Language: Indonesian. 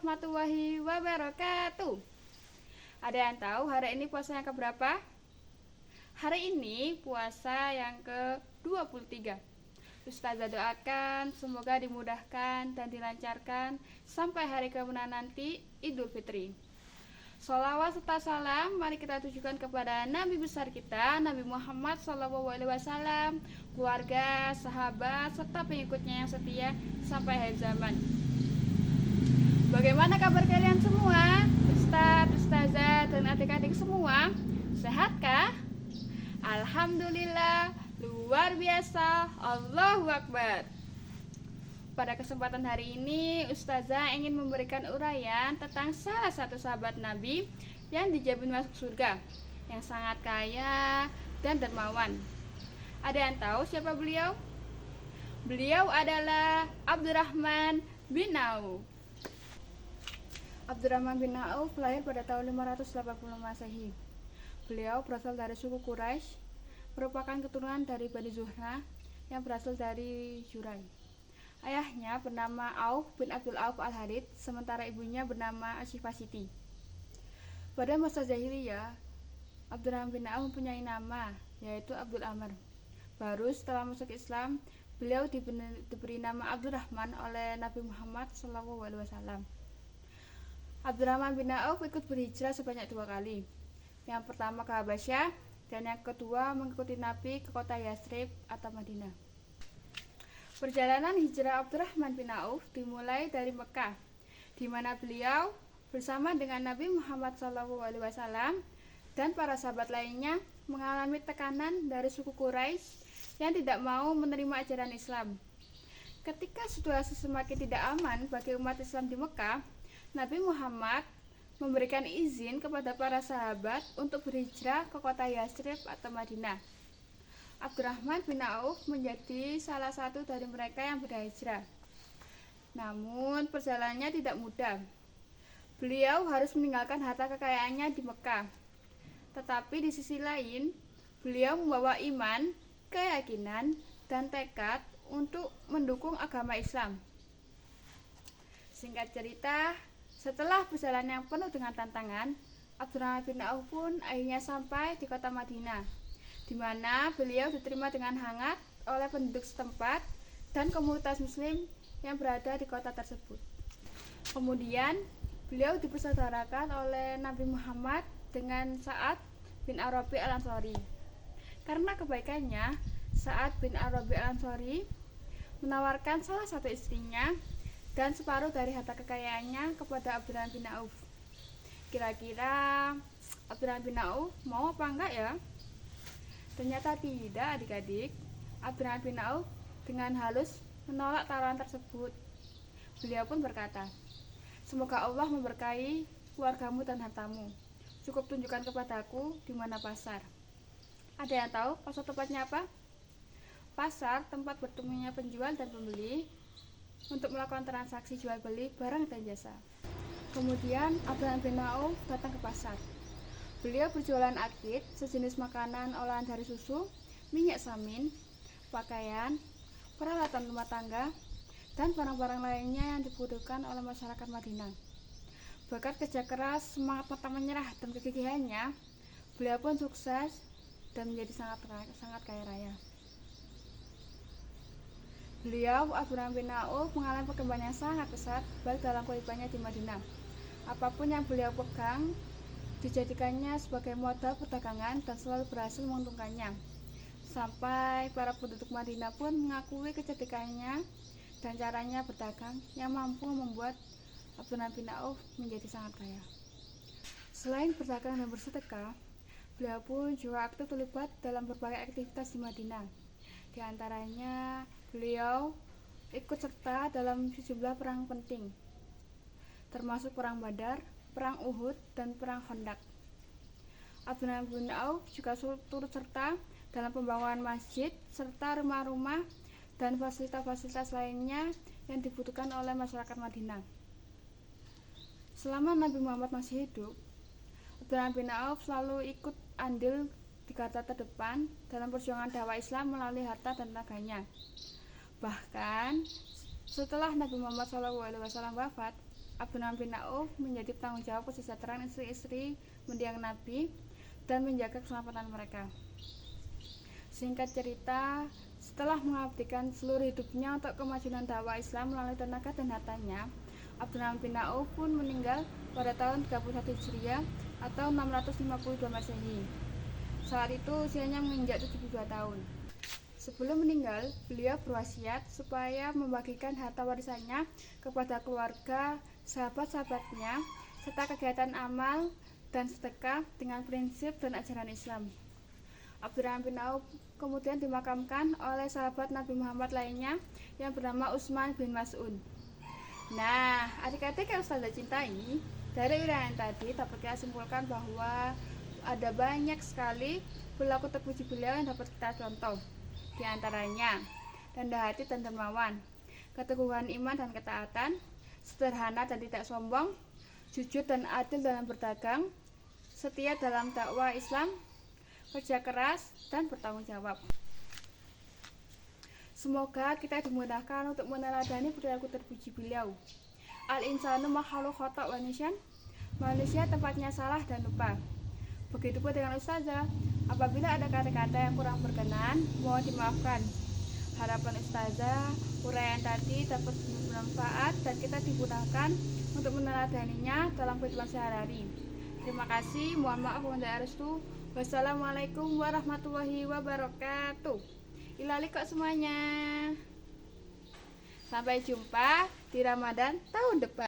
warahmatullahi wabarakatuh. Ada yang tahu hari ini puasa yang keberapa? Hari ini puasa yang ke-23. Ustazah doakan semoga dimudahkan dan dilancarkan sampai hari kemenangan nanti Idul Fitri. Sholawat serta salam mari kita tujukan kepada Nabi besar kita, Nabi Muhammad SAW, keluarga, sahabat, serta pengikutnya yang setia sampai akhir zaman. Bagaimana kabar kalian semua? Ustadz, ustazah, dan adik-adik semua, sehatkah? Alhamdulillah, luar biasa, Allahu Akbar. Pada kesempatan hari ini, Ustazah ingin memberikan uraian tentang salah satu sahabat Nabi yang dijamin masuk surga, yang sangat kaya dan dermawan. Ada yang tahu siapa beliau? Beliau adalah Abdurrahman bin Auf. Abdurrahman bin Auf lahir pada tahun 580 Masehi. Beliau berasal dari suku Quraisy, merupakan keturunan dari Bani Zuhra yang berasal dari Jurai. Ayahnya bernama Auf bin Abdul Auf al-Harith, sementara ibunya bernama Asifah Siti. Pada masa jahiliyah, Abdurrahman bin Auf mempunyai nama, yaitu Abdul Amr. Baru setelah masuk Islam, beliau diberi nama Abdurrahman oleh Nabi Muhammad SAW. Abdurrahman bin Auf ikut berhijrah sebanyak 2 kali. Yang pertama ke Habasyah, dan yang kedua mengikuti Nabi ke kota Yathrib atau Madinah. Perjalanan hijrah Abdurrahman bin Auf dimulai dari Mekah, di mana beliau bersama dengan Nabi Muhammad SAW dan para sahabat lainnya mengalami tekanan dari suku Quraisy yang tidak mau menerima ajaran Islam. Ketika situasi semakin tidak aman bagi umat Islam di Mekah, Nabi Muhammad memberikan izin kepada para sahabat untuk berhijrah ke kota Yathrib atau Madinah. Abdurrahman bin Auf menjadi salah satu dari mereka yang berhijrah. Namun perjalanannya tidak mudah. Beliau harus meninggalkan harta kekayaannya di Mekah. Tetapi di sisi lain, beliau membawa iman, keyakinan, dan tekad untuk mendukung agama Islam. Singkat cerita, setelah perjalanan yang penuh dengan tantangan, Abdurrahman bin Auf pun akhirnya sampai di kota Madinah, di mana beliau diterima dengan hangat oleh penduduk setempat dan komunitas muslim yang berada di kota tersebut. Kemudian, beliau dipersaudarakan oleh Nabi Muhammad dengan Sa'ad bin Arabi al-Ansari. Karena kebaikannya, Sa'ad bin Arabi al-Ansari menawarkan salah satu istrinya dan separuh dari harta kekayaannya kepada Abdurrahman bin Auf. Kira-kira Abdurrahman bin Auf mau apa enggak ya? Ternyata tidak, adik-adik. Abdurrahman bin Auf dengan halus menolak tawaran tersebut. Beliau pun berkata, "Semoga Allah memberkahi keluargamu dan hartamu. Cukup tunjukkan kepadaku di mana pasar." Ada yang tahu pasar tempatnya apa? Pasar tempat bertemunya penjual dan pembeli untuk melakukan transaksi jual beli barang dan jasa. Kemudian Abdurrahman bin Auf datang ke pasar. Beliau berjualan akid, sejenis makanan olahan dari susu, minyak samin, pakaian, peralatan rumah tangga, dan barang-barang lainnya yang dibutuhkan oleh masyarakat Madinah. Berkat kerja keras, semangat pantang menyerah, dan kegigihannya, beliau pun sukses dan menjadi sangat kaya raya. Beliau, Abdurrahman bin Auf, mengalami perkembangan yang sangat pesat baik dalam kehidupannya di Madinah. Apapun yang beliau pegang dijadikannya sebagai modal perdagangan dan selalu berhasil menguntungkannya. Sampai para penduduk Madinah pun mengakui kecerdikannya dan caranya berdagang yang mampu membuat Abdurrahman bin Auf menjadi sangat kaya. Selain berdagang dan bersedekah, beliau pun juga aktif terlibat dalam berbagai aktivitas di Madinah. Di antaranya, beliau ikut serta dalam sejumlah perang penting, termasuk perang Badar, perang Uhud, dan perang Khandaq. Abdurrahman bin Auf juga turut serta dalam pembangunan masjid serta rumah-rumah dan fasilitas-fasilitas lainnya yang dibutuhkan oleh masyarakat Madinah. Selama Nabi Muhammad masih hidup, Abdurrahman bin Auf selalu ikut andil di garda terdepan dalam perjuangan dakwah Islam melalui harta dan tenaganya. Bahkan setelah Nabi Muhammad SAW wafat, Abdurrahman bin Auf menjadi penanggung jawab kesejahteraan istri-istri mendiang Nabi dan menjaga keselamatan mereka. Singkat cerita, setelah mengabdikan seluruh hidupnya untuk kemajuan dakwah Islam melalui tenaga dan hartanya, Abdurrahman bin Auf pun meninggal pada tahun 31 Hijriah atau 652 Masehi. Saat itu usianya menginjak 72 tahun. Sebelum meninggal, beliau berwasiat supaya membagikan harta warisannya kepada keluarga, sahabat-sahabatnya, serta kegiatan amal dan sedekah dengan prinsip dan ajaran Islam. Abdurrahman bin Auf kemudian dimakamkan oleh sahabat Nabi Muhammad lainnya yang bernama Utsman bin Mas'ud. Nah, adik-adik yang Ustazah cintai, dari uraian tadi dapat kita simpulkan bahwa ada banyak sekali perilaku terpuji beliau yang dapat kita contoh. Di antaranya, rendah hati dan dermawan, keteguhan iman dan ketaatan, sederhana dan tidak sombong, jujur dan adil dalam berdagang, setia dalam dakwah Islam, kerja keras, dan bertanggung jawab. Semoga kita dimudahkan untuk meneladani perilaku terpuji beliau. Al-insanu makhluk khata' wa nisyan, manusia tempatnya salah dan lupa. Begitupun dengan Ustazah, apabila ada kata-kata yang kurang berkenan, mohon dimaafkan. Harapan Ustazah, uraian tadi dapat bermanfaat dan kita dimudahkan untuk meneladaninya dalam kehidupan sehari-hari. Terima kasih, mohon maaf wanda restu. Wassalamualaikum warahmatullahi wabarakatuh. Ilali kok semuanya. Sampai jumpa di Ramadan tahun depan.